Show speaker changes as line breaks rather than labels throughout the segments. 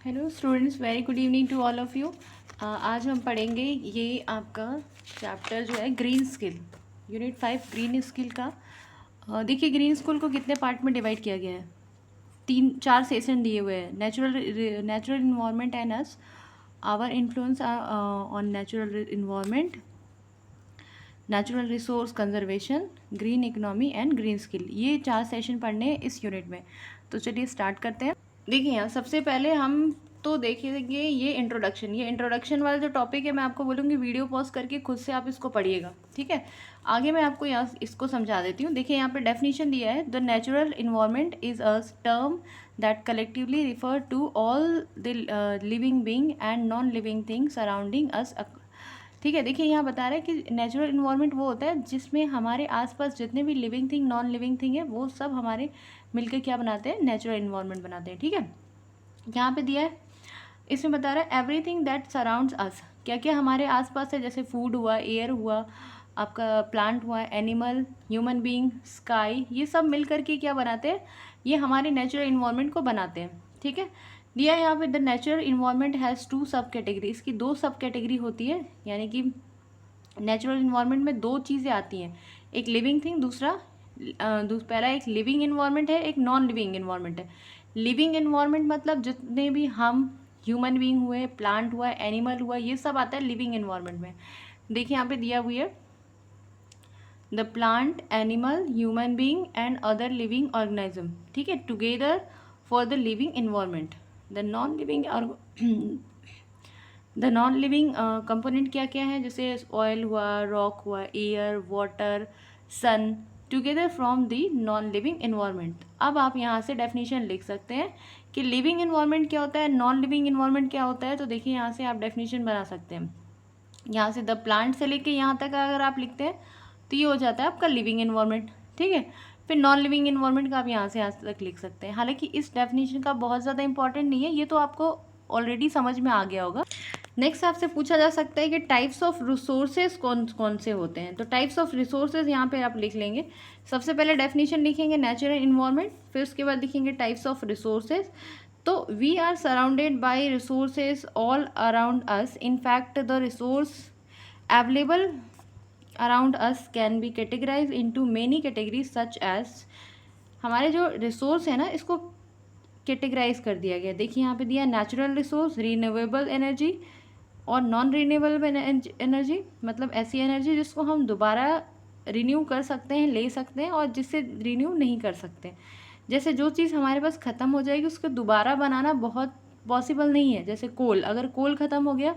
Hello students, very good evening to all of you. आज हम पढ़ेंगे ये आपका चैप्टर जो है green skill, unit 5 green skill का। देखिए ग्रीन स्किल को कितने पार्ट में डिवाइड किया गया है। 3-4 सेशन दिए हुए हैं। Natural environment and us, our influence on natural environment, natural resource conservation, green economy and green skill. ये 4 सेशन पढ़ने हैं इस यूनिट में। तो चलिए स्टार्ट करते हैं। देखिए यहाँ सबसे पहले हम तो देखेंगे ये इंट्रोडक्शन वाला जो टॉपिक है, मैं आपको बोलूँगी वीडियो पॉज करके खुद से आप इसको पढ़िएगा, ठीक है। आगे मैं आपको यहाँ इसको समझा देती हूँ। देखिए यहाँ पे डेफिनेशन दिया है, the natural environment is a term that collectively refer to all the living being and non living things surrounding us. ठीक है, देखिए यहाँ बता रहा है कि नेचुरल इन्वायरमेंट वो होता है जिसमें हमारे आसपास जितने भी living thing non living thing है वो सब हमारे मिलकर क्या बनाते हैं, नेचुरल इन्वायरमेंट बनाते हैं, ठीक है। यहाँ पे दिया है, इसमें बता रहा है एवरीथिंग दैट सराउंड्स अस, क्या क्या हमारे आसपास है, जैसे फूड हुआ, एयर हुआ, आपका प्लांट हुआ, एनिमल, ह्यूमन बीइंग, स्काई, ये सब मिल करके क्या बनाते हैं, ये हमारे नेचुरल इन्वायरमेंट को बनाते हैं, ठीक है। दिया है यहाँ पे द नेचुरल इन्वायरमेंट हैज़ 2 सब कैटेगरी, इसकी 2 सब कैटेगरी होती है, यानी कि नेचुरल इन्वायरमेंट में 2 चीज़ें आती हैं, एक लिविंग थिंग, पहला एक लिविंग इन्वायरमेंट है, एक नॉन लिविंग इन्वायरमेंट है। लिविंग इन्वायरमेंट मतलब जितने भी हम ह्यूमन बीइंग हुए, प्लांट हुआ, एनिमल हुआ, ये सब आता है लिविंग इन्वायरमेंट में। देखिए यहाँ पे दिया हुई है, the plant, animal, human being and other living organism, ठीक है, together for the living environment. The non living component क्या क्या है, जैसे ऑयल हुआ, रॉक हुआ, air, water, sun, together from the non living environment. अब आप यहाँ से डेफिनेशन लिख सकते हैं कि लिविंग इन्वायरमेंट क्या होता है, नॉन लिविंग इन्वायरमेंट क्या होता है। तो देखिए यहाँ से आप डेफिनेशन बना सकते हैं। यहाँ से द प्लांट से लेके यहाँ तक अगर आप लिखते हैं तो ये हो जाता है आपका लिविंग इन्वायरमेंट, ठीक है। फिर नॉन लिविंग इन्वायरमेंट का आप यहाँ से यहाँ तक लिख सकते हैं। हालांकि इस डेफिनेशन का बहुत ज़्यादा इंपॉर्टेंट नहीं है, ये तो आपको ऑलरेडी समझ में आ गया होगा। नेक्स्ट आपसे पूछा जा सकता है कि टाइप्स ऑफ रिसोर्सेज कौन कौन से होते हैं। तो टाइप्स ऑफ रिसोर्सेज यहाँ पे आप लिख लेंगे। सबसे पहले डेफिनेशन लिखेंगे नेचुरल इन्वायरमेंट, फिर उसके बाद लिखेंगे टाइप्स ऑफ रिसोर्सेज। तो we are surrounded by resources all around us, in fact the resource available around us can be categorize into many categories such as, हमारे जो रिसोर्स है ना इसको कैटेगराइज कर दिया गया। देखिए यहाँ पे दिया नेचुरल रिसोर्स, रिन्यूएबल एनर्जी और नॉन रिन्यूएबल एनर्जी, मतलब ऐसी एनर्जी जिसको हम दोबारा रिन्यू कर सकते हैं, ले सकते हैं, और जिससे रिन्यू नहीं कर सकते। जैसे जो चीज़ हमारे पास ख़त्म हो जाएगी उसको दोबारा बनाना बहुत पॉसिबल नहीं है। जैसे कोल, अगर कोल ख़त्म हो गया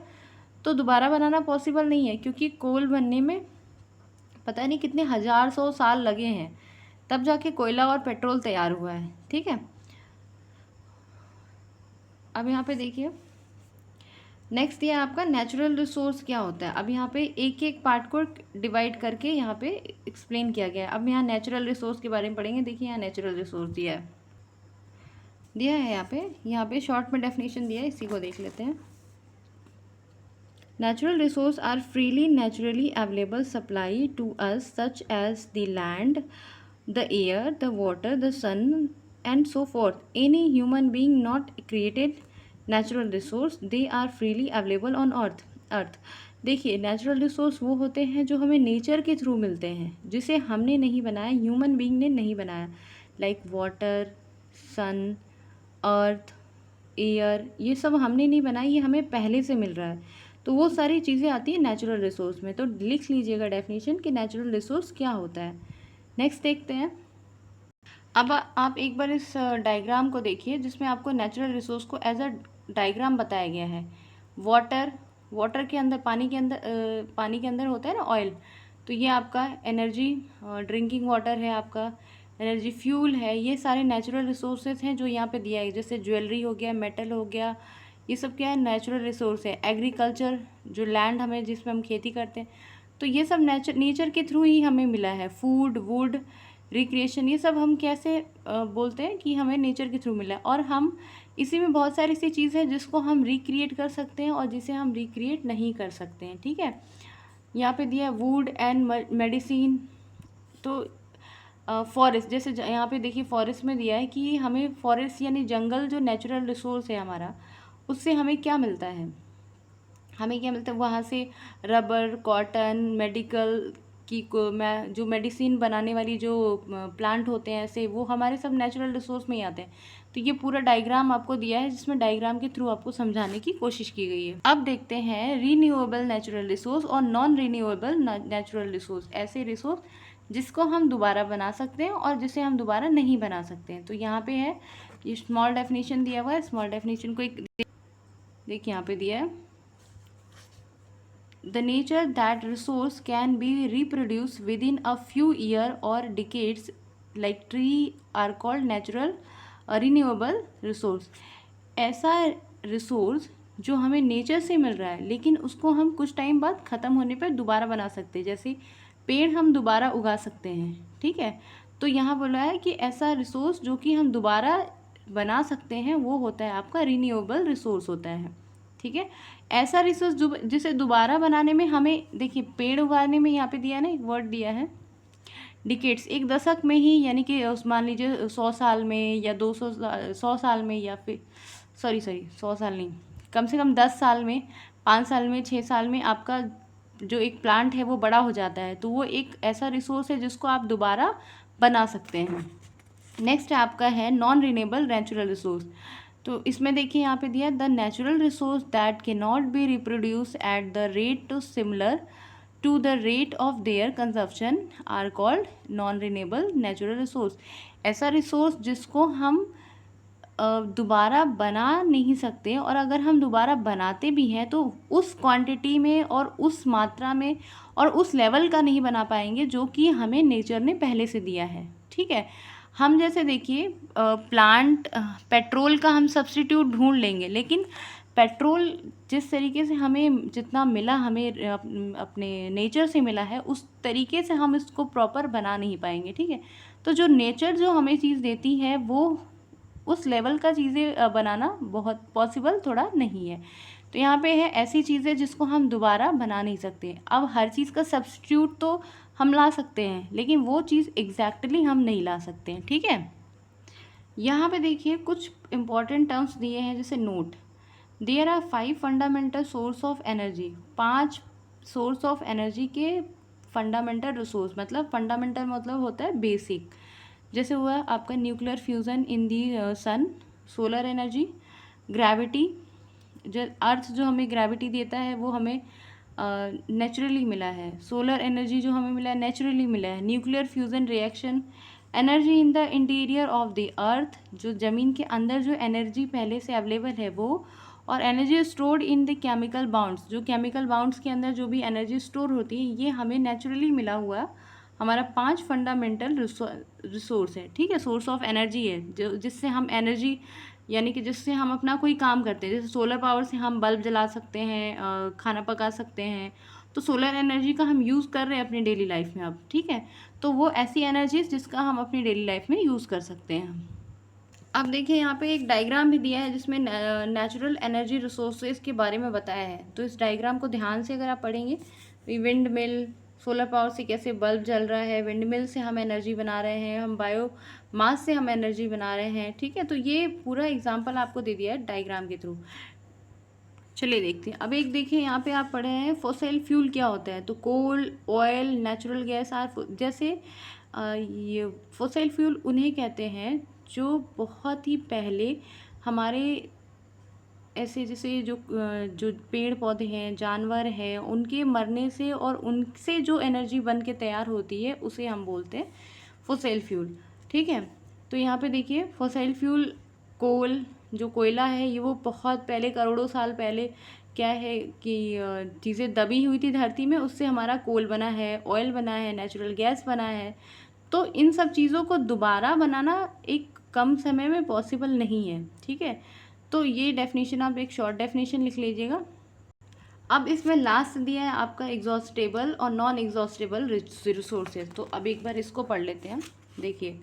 तो दोबारा बनाना पॉसिबल नहीं है, क्योंकि कोल बनने में पता नहीं कितने 1000-100 साल लगे हैं, तब जाके कोयला और पेट्रोल तैयार हुआ है, ठीक है। अब यहाँ पे देखिए नेक्स्ट ये आपका नेचुरल रिसोर्स क्या होता है। अब यहाँ पे एक एक पार्ट को डिवाइड करके यहाँ पे एक्सप्लेन किया गया है। अब यहाँ नेचुरल रिसोर्स के बारे में पढ़ेंगे। देखिए यहाँ नेचुरल रिसोर्स दिया है यहाँ पे शॉर्ट में डेफिनेशन दिया है, इसी को देख लेते हैं। Natural resource are freely naturally available supply to us such as the land, the air, the water, the sun and so forth. Any human being not created natural resource, they are freely available on earth. देखिए natural resource वो होते हैं जो हमें nature के through मिलते हैं, जिसे हमने नहीं बनाया, ह्यूमन बीइंग ने नहीं बनाया, लाइक वाटर, सन, अर्थ, एयर, ये सब हमने नहीं बनाई, ये हमें पहले से मिल रहा है। तो वो सारी चीज़ें आती हैं नेचुरल रिसोर्स में। तो लिख लीजिएगा डेफिनेशन कि नेचुरल रिसोर्स क्या होता है। नेक्स्ट देखते हैं। अब आप एक बार इस डायग्राम को देखिए जिसमें आपको नेचुरल रिसोर्स को एज अ डायग्राम बताया गया है। वाटर के अंदर, पानी के अंदर होता है ना ऑयल, तो ये आपका एनर्जी, ड्रिंकिंग वाटर है, आपका एनर्जी फ्यूल है, ये सारे नेचुरल रिसोर्सेज हैं जो यहाँ पे दिया है। जैसे ज्वेलरी हो गया, मेटल हो गया, ये सब क्या है, नेचुरल रिसोर्स है। एग्रीकल्चर, जो लैंड हमें जिसमें हम खेती करते हैं, तो ये सब नेचर के थ्रू ही हमें मिला है। फूड, वुड, रिक्रिएशन, ये सब हम कैसे बोलते हैं कि हमें नेचर के थ्रू मिला है। और हम इसी में बहुत सारी ऐसी चीज़ है जिसको हम रिक्रिएट कर सकते हैं और जिसे हम रिक्रिएट नहीं कर सकते हैं, ठीक है। यहाँ पे दिया है वुड एंड मेडिसिन। तो फॉरेस्ट, जैसे यहाँ पे देखिए फॉरेस्ट में दिया है कि हमें फॉरेस्ट यानी जंगल जो नेचुरल रिसोर्स है हमारा, उससे हमें क्या मिलता है, हमें क्या मिलता है वहाँ से? रबर, कॉटन, मेडिकल की को मैं जो मेडिसिन बनाने वाली जो प्लांट होते हैं ऐसे, वो हमारे सब नेचुरल रिसोर्स में ही आते हैं। तो ये पूरा डायग्राम आपको दिया है, जिसमें डायग्राम के थ्रू आपको समझाने की कोशिश की गई है। अब देखते हैं रीन्यूएबल नेचुरल रिसोर्स और नॉन रीन्यूएबल नेचुरल रिसोर्स, ऐसे रिसोर्स जिसको हम दोबारा बना सकते हैं और जिसे हम दोबारा नहीं बना सकते हैं। तो यहाँ पे है, ये स्मॉल डेफिनेशन दिया हुआ है, स्मॉल डेफिनेशन को एक देखिए यहाँ पे दिया है, the nature that resource can be reproduced within a few years or decades like tree are called natural renewable resource। ऐसा रिसोर्स जो हमें नेचर से मिल रहा है लेकिन उसको हम कुछ टाइम बाद ख़त्म होने पर दोबारा बना सकते हैं, जैसे पेड़ हम दोबारा उगा सकते हैं, ठीक है। तो यहाँ बोला है कि ऐसा रिसोर्स जो कि हम दोबारा बना सकते हैं वो होता है आपका रिन्यूएबल रिसोर्स होता है, ठीक है। ऐसा रिसोर्स जो जिसे दोबारा बनाने में हमें, देखिए पेड़ उगाने में यहाँ पे दिया है ना, एक वर्ड दिया है डिकेट्स, एक दशक में ही, यानी कि मान लीजिए 100 साल में या 100 साल में, या फिर सॉरी 100 साल नहीं, कम से कम 10 साल में, 5 साल में, 6 साल में आपका जो एक प्लांट है वो बड़ा हो जाता है। तो वो एक ऐसा रिसोर्स है जिसको आप दोबारा बना सकते हैं। नेक्स्ट आपका है नॉन रिन्यूएबल नेचुरल रिसोर्स। तो इसमें देखिए यहाँ पे दिया, the natural resource that can not be reproduce at the rate to similar to the rate of their consumption are called non renewable natural resource. ऐसा रिसोर्स जिसको हम दोबारा बना नहीं सकते, और अगर हम दोबारा बनाते भी हैं तो उस क्वांटिटी में और उस मात्रा में और उस लेवल का नहीं बना पाएंगे जो कि हमें नेचर ने पहले से दिया है, ठीक है। हम जैसे देखिए प्लांट पेट्रोल का हम सब्स्टिट्यूट ढूंढ लेंगे, लेकिन पेट्रोल जिस तरीके से हमें जितना मिला, हमें अपने नेचर से मिला है, उस तरीके से हम इसको प्रॉपर बना नहीं पाएंगे, ठीक है। तो जो नेचर जो हमें चीज़ देती है वो उस लेवल का चीज़ें बनाना बहुत पॉसिबल थोड़ा नहीं है। तो यहाँ पे है ऐसी चीज़ें जिसको हम दोबारा बना नहीं सकते। अब हर चीज़ का सब्स्टिट्यूट तो हम ला सकते हैं, लेकिन वो चीज़ एग्जैक्टली हम नहीं ला सकते हैं, ठीक है। यहाँ पे देखिए कुछ इंपॉर्टेंट टर्म्स दिए हैं, जैसे note, there are 5 fundamental source of energy. 5 source of energy के फंडामेंटल रिसोर्स, मतलब फंडामेंटल मतलब होता है बेसिक, जैसे हुआ आपका nuclear fusion in the sun, solar energy, gravity, जो अर्थ जो हमें ग्रेविटी देता है वो हमें नेचुरली मिला है, सोलर एनर्जी जो हमें मिला है नेचुरली मिला है, nuclear fusion reaction, energy in the interior of the earth, जो ज़मीन के अंदर जो एनर्जी पहले से अवेलेबल है वो, और energy stored in the chemical bounds, जो केमिकल बाउंड्स के अंदर जो भी एनर्जी स्टोर होती है ये हमें नेचुरली मिला हुआ हमारा 5 फंडामेंटल रिसोर्स है, ठीक है, सोर्स ऑफ एनर्जी है, जो जिससे हम एनर्जी, यानी कि जिससे हम अपना कोई काम करते हैं, जैसे सोलर पावर से हम बल्ब जला सकते हैं, खाना पका सकते हैं, तो सोलर एनर्जी का हम यूज़ कर रहे हैं अपनी डेली लाइफ में अब, ठीक है। तो वो ऐसी एनर्जीज जिसका हम अपनी डेली लाइफ में यूज़ कर सकते हैं। अब देखिए यहाँ पे एक डायग्राम भी दिया है जिसमें नेचुरल एनर्जी रिसोर्सेज के बारे में बताया है। तो इस डायग्राम को ध्यान से अगर आप पढ़ेंगे तो विंड मिल, सोलर पावर से कैसे बल्ब जल रहा है, विंड मिल से हम एनर्जी बना रहे हैं, हम बायो मास से हम एनर्जी बना रहे हैं, ठीक है। तो ये पूरा एग्जाम्पल आपको दे दिया है डायग्राम के थ्रू। चलिए देखते हैं। अब एक देखिए यहाँ पे आप पढ़े हैं फॉसिल फ्यूल क्या होता है। तो कोल, ऑयल, नेचुरल गैस आर, जैसे ये फॉसिल फ्यूल उन्हें कहते हैं जो बहुत ही पहले हमारे ऐसे, जैसे जो पेड़ पौधे हैं, जानवर हैं, उनके मरने से और उनसे जो एनर्जी बन के तैयार होती है उसे हम बोलते हैं फॉसिल फ्यूल, ठीक है। तो यहाँ पे देखिए फॉसिल फ्यूल, कोल जो कोयला है, ये वो बहुत पहले करोड़ों साल पहले क्या है कि चीज़ें दबी हुई थी धरती में, उससे हमारा कोल बना है, ऑयल बना है, नेचुरल गैस बना है। तो इन सब चीज़ों को दोबारा बनाना एक कम समय में पॉसिबल नहीं है, ठीक है। तो ये डेफिनेशन आप एक शॉर्ट डेफिनेशन लिख लीजिएगा। अब इसमें लास्ट दिया है आपका एग्जॉस्टेबल और नॉन एग्जॉस्टेबल रिसोर्सेज। तो अब एक बार इसको पढ़ लेते हैं। देखिए,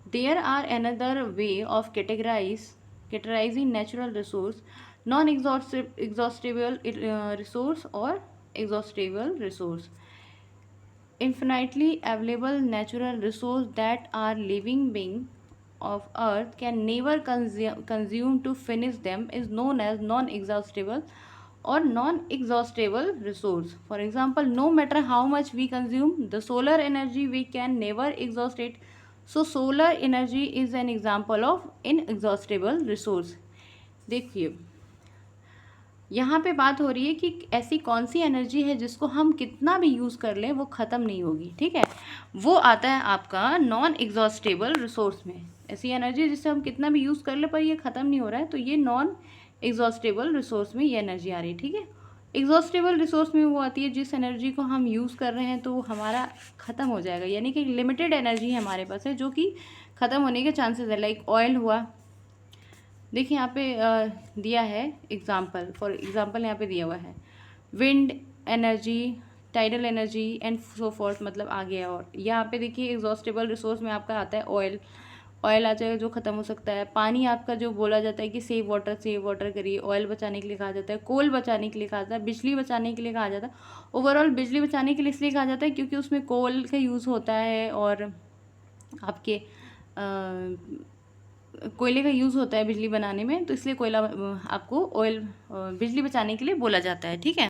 there are another way of categorising natural resource, non exhaustible resource और exhaustible resource. Infinitely available natural resource that are living being of earth can never consume to finish them is known as non-exhaustible or non-exhaustible resource. For example, no matter how much we consume the solar energy, we can never exhaust it. So solar energy is an example of inexhaustible resource. देखिए यहाँ पे बात हो रही है कि ऐसी कौन सी एनर्जी है जिसको हम कितना भी यूज़ कर लें वो ख़त्म नहीं होगी, ठीक है। वो आता है आपका नॉन एग्जॉस्टेबल रिसोर्स में। ऐसी एनर्जी जिससे हम कितना भी यूज़ कर ले पर ये ख़त्म नहीं हो रहा है, तो ये नॉन एग्जॉस्टेबल रिसोर्स में ये एनर्जी आ रही है, ठीक है। एग्जॉस्टेबल रिसोर्स में वो आती है जिस एनर्जी को हम यूज़ कर रहे हैं तो वो हमारा ख़त्म हो जाएगा, यानी कि लिमिटेड एनर्जी हमारे पास है जो कि ख़त्म होने के चांसेस है। लाइक ऑयल हुआ, देखिए यहाँ पे दिया है एग्जाम्पल, फॉर एग्जाम्पल यहाँ पे दिया हुआ है wind energy, tidal energy and so fourth, मतलब आ गया। और यहाँ पे देखिए एग्जॉस्टेबल रिसोर्स में आपका आता है ऑयल, ऑयल आ जाएगा जो ख़त्म हो सकता है। पानी आपका जो बोला जाता है कि सेव वाटर करिए, ऑयल बचाने के लिए कहा जाता है, कोल बचाने के लिए कहा जाता है, बिजली बचाने के लिए कहा जाता है। ओवरऑल बिजली बचाने के लिए इसलिए कहा जाता है क्योंकि उसमें कोल का यूज़ होता है और आपके कोयले का यूज़ होता है बिजली बनाने में, तो इसलिए कोयला आपको ऑयल बिजली बचाने के लिए बोला जाता है, ठीक है।